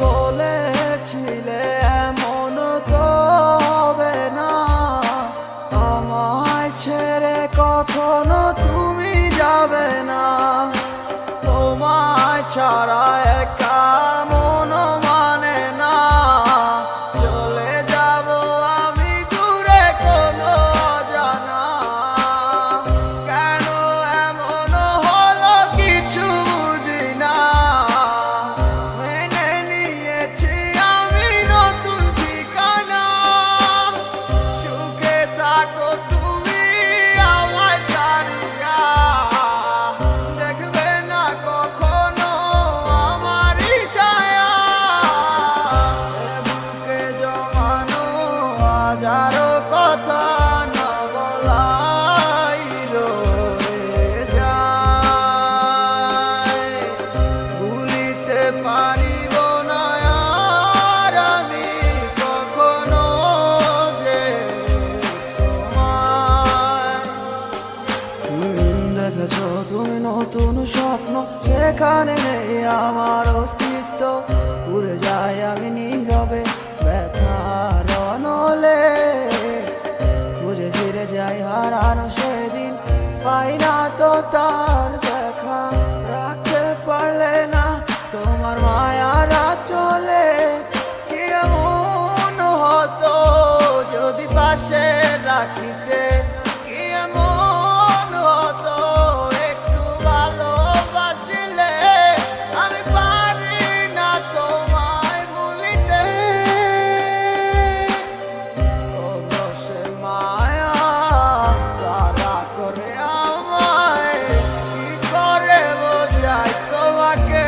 বলেছিলে এমন তো হবে না, আমায় ছেড়ে কখনো তুমি যাবে না। তোমায় ছাড়া একা মন মানে না, চলে যাব আমি দূরে কোনো অজানা। কেন এমন হলো কিছু বুঝি না, মেনে নিয়েছি আমি নতুন ঠিকানা। সুখে থাকো তুমি আমায় ছাড়িয়া, দেখবে না কখনো আমারই ছায়া। বুকে জমানো হাজারো কথা না বলাই রয়ে যায়, ভুলিতে পারিব না আর আমি কখনো যে তোমায়। দেখেছো তুমি নতুন স্বপ্ন, সেখানে নেই আমার অস্তিত্ব। উড়ে যাই আমি নীরবে ব্যথার অনলে, খুঁজে ফিরে যাই হারানো সেদিন, পাই না তো তার দেখা। রাখতে পারলে না তোমার মায়ার আঁচলে, কি এমন হতো যদি পাশে রাখিতে, কি এমন হতো একটু ভালোবাসিলে। আমি পারি না তোমায় ভুলিতে, কত সে মায়া তারা করে আমায়, কি করে বোঝাই তোমাকে।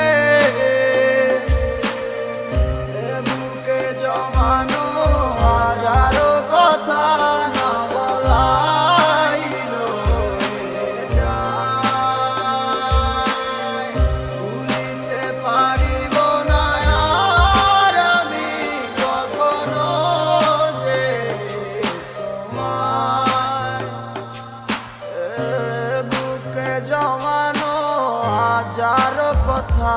এ বুকে জমানো হাজারো কথা না বলাই রয়ে যায়, ভুলিতে পারিব না আর আমি কখনো যে তোমায়। এ বুকে জমানো হাজারো কথা